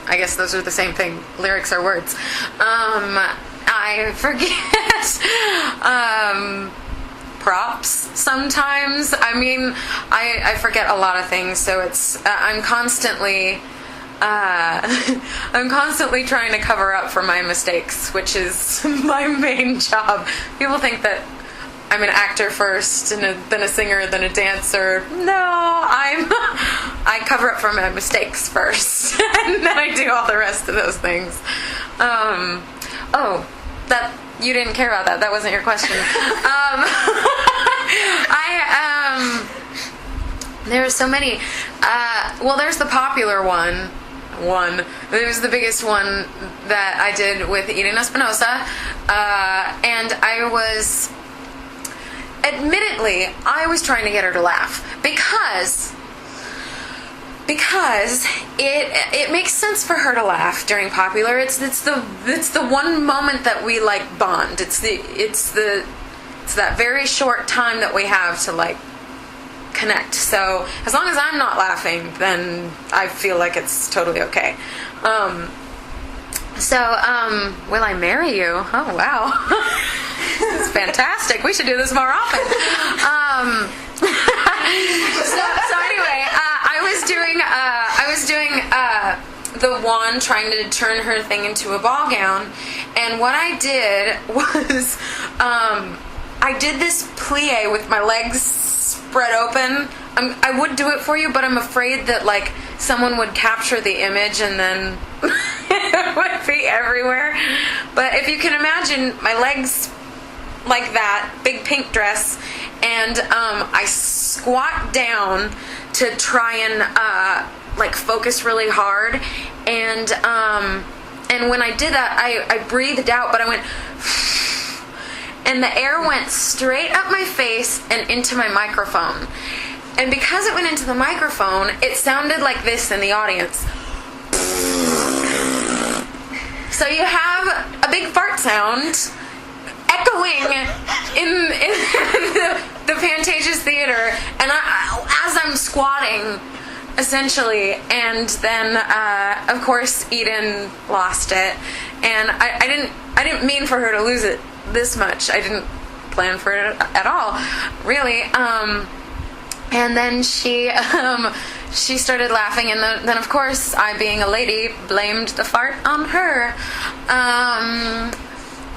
I guess those are the same thing. Lyrics are words. I forget props sometimes. I mean, I forget a lot of things, so it's I'm constantly trying to cover up for my mistakes, which is my main job. People think that I'm an actor first, and then a singer, then a dancer. No, I cover up for my mistakes first, and then I do all the rest of those things. That you didn't care about that. That wasn't your question. There are so many. There's the popular one. It was the biggest one that I did with Eden Espinosa, and admittedly, I was trying to get her to laugh because it makes sense for her to laugh during Popular. It's the one moment that we like bond. It's that very short time that we have to like connect. So as long as I'm not laughing, then I feel like it's totally okay. Will I marry you? Oh wow. This is fantastic. We should do this more often. So anyway, I was doing the wand, trying to turn her thing into a ball gown, and what I did was I did this plie with my legs spread open. I would do it for you, but I'm afraid that like someone would capture the image and then it would be everywhere. But if you can imagine my legs like that, big pink dress, and I squat down to try and like focus really hard, and when I did that, I breathed out, but I went and the air went straight up my face and into my microphone. And because it went into the microphone, it sounded like this in the audience. So you have a big fart sound echoing in the Pantages Theater, and as I'm squatting, essentially, and then of course Eden lost it, and I didn't mean for her to lose it this much. I didn't plan for it at all, really. And then she started laughing, and then of course I, being a lady, blamed the fart on her,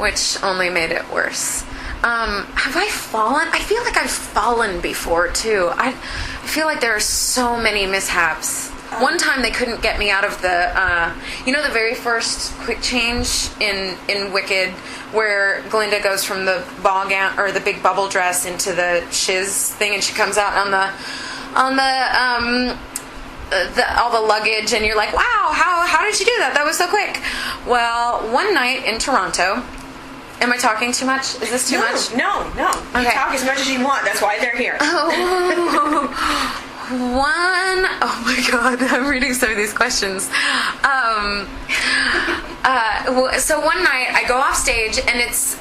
which only made it worse. Have I fallen? I feel like I've fallen before too. I feel like there are so many mishaps. One time they couldn't get me out of the the very first quick change in Wicked, where Glinda goes from the ball gown or the big bubble dress into the shiz thing, and she comes out on the all the luggage, and you're like, wow, how did you do that? That was so quick. Well, one night in Toronto. Am I talking too much? Is this too much? No. Okay. You talk as much as you want. That's why they're here. Oh my God, I'm reading some of these questions. So one night I go off stage, and it's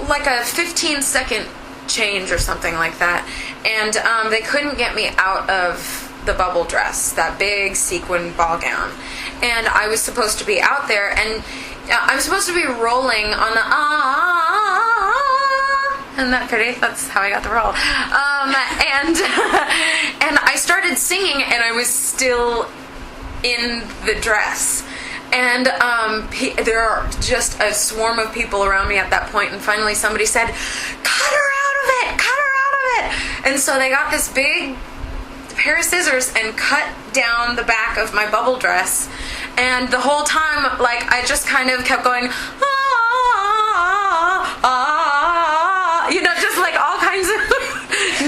like a 15-second change or something like that, and they couldn't get me out of the bubble dress, that big sequin ball gown, and I was supposed to be out there, and I'm supposed to be rolling on the isn't that pretty? That's how I got the role. And I started singing, and I was still in the dress. And there are just a swarm of people around me at that point, and finally somebody said, cut her out of it! Cut her out of it! And so they got this big pair of scissors and cut down the back of my bubble dress. And the whole time, like, I just kind of kept going, just like all kinds of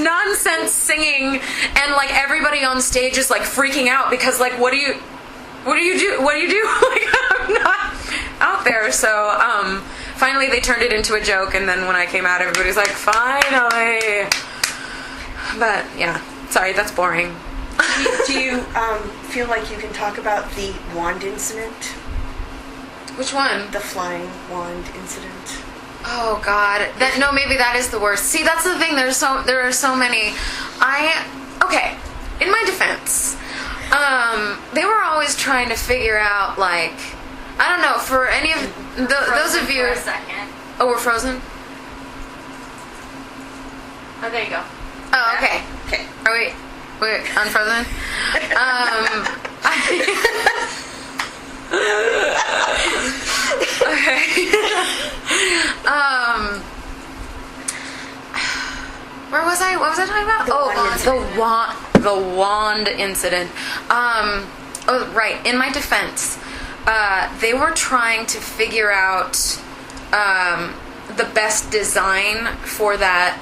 nonsense singing, and like everybody on stage is like freaking out because like what do you do? Like, I'm not out there. So finally they turned it into a joke, and then when I came out, everybody's like, finally. But yeah, sorry, that's boring. Do you feel like you can talk about the wand incident? Which one? The flying wand incident. Oh God, maybe that is the worst. See, that's the thing. There are so many. In my defense, They were always trying to figure out, like, I don't know, for any of those of you. For a second. Oh, we're frozen? Oh, there you go. Oh, okay. Okay. Are we unfrozen? Okay. Where was I? What was I talking about? The wand incident. Oh, right. In my defense, they were trying to figure out the best design for that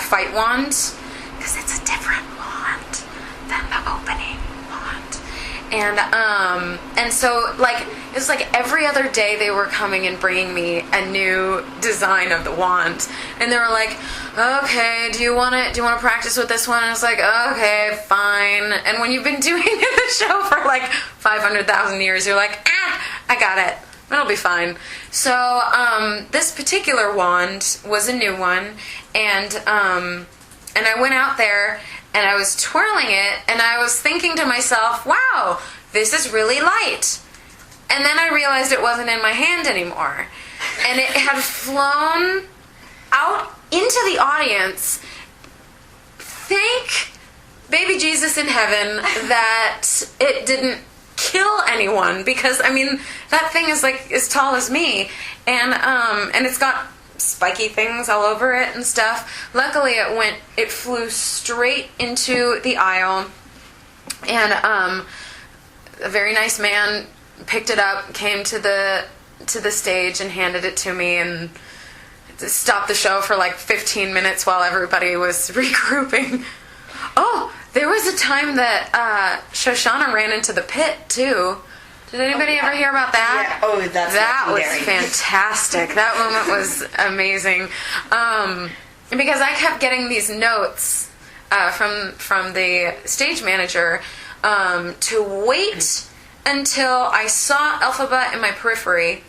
fight wand, because it's a different wand than the opening wand. And so, like, it was like every other day they were coming and bringing me a new design of the wand, and they were like, okay, do you want to practice with this one? And I was like, okay, fine. And when you've been doing the show for like 500,000 years, you're like, I got it. It'll be fine. So this particular wand was a new one, and I went out there and I was twirling it, and I was thinking to myself, wow, this is really light. And then I realized it wasn't in my hand anymore, and it had flown out into the audience. Thank baby Jesus in heaven that it didn't kill anyone, because I mean that thing is like as tall as me, and it's got spiky things all over it and stuff. Luckily it flew straight into the aisle, and a very nice man picked it up, came to the stage and handed it to me, and stopped the show for like 15 minutes while everybody was regrouping. Oh, there was a time that Shoshana ran into the pit too. Did anybody ever hear about that? Yeah. Oh, that was legendary. fantastic. That moment was amazing. Because I kept getting these notes from the stage manager to wait until I saw Elphaba in my periphery.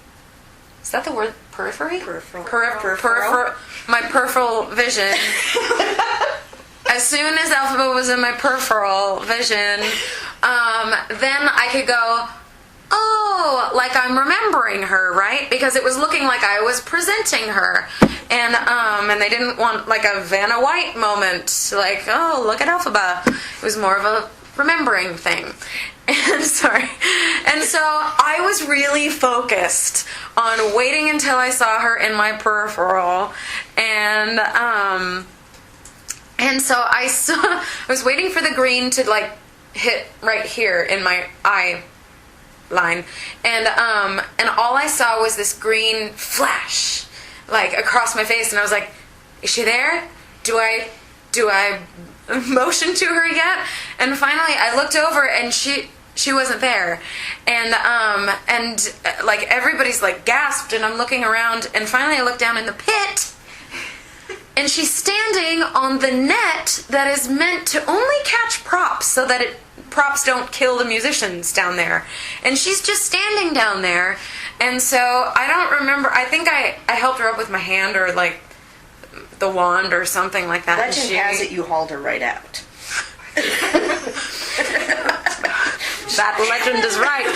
Is that the word, periphery? Peripheral. My peripheral vision. As soon as Elphaba was in my peripheral vision, then I could go, oh, like I'm remembering her, right? Because it was looking like I was presenting her. And they didn't want like a Vanna White moment, like, oh, look at Elphaba. It was more of a remembering thing. And sorry. And so I was really focused on waiting until I saw her in my peripheral. And so I was waiting for the green to like hit right here in my eye line. And all I saw was this green flash like across my face, and I was like, is she there? Do I motion to her yet? And finally I looked over, and she wasn't there, and like everybody's like gasped, and I'm looking around, and finally I look down in the pit, and she's standing on the net that is meant to only catch props so that props don't kill the musicians down there, and she's just standing down there. And so I don't remember, I think I helped her up with my hand or like the wand or something like that. Legend has it you hauled her right out. That legend is right.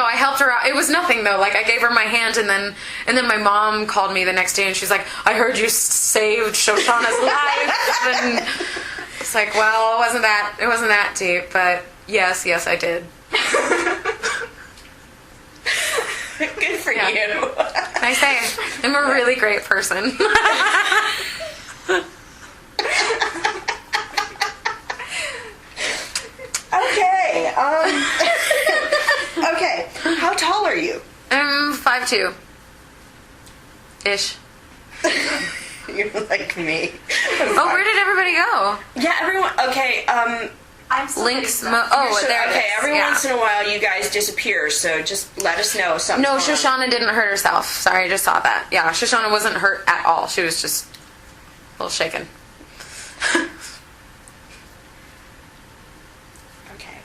I helped her out. It was nothing though. Like I gave her my hand, and then my mom called me the next day, and she's like, "I heard you saved Shoshana's life." And it's like, well, it wasn't that deep, but yes, I did. Good for you. I say, I'm a really great person. Okay. Okay. How tall are you? I'm 5'2". Ish. You're like me. Oh, where did everybody go? Yeah, everyone. Okay. I'm still Links. getting stuff. Oh, there it Okay. is. Every Yeah. once in a while, you guys disappear. So just let us know. Something. No, Shoshana didn't hurt herself. Sorry, I just saw that. Yeah, Shoshana wasn't hurt at all. She was just a little shaken. Okay.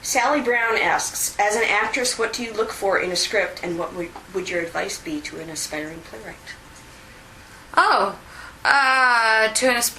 Sally Brown asks, as an actress, what do you look for in a script, and what would your advice be to an aspiring playwright? Oh, to an aspiring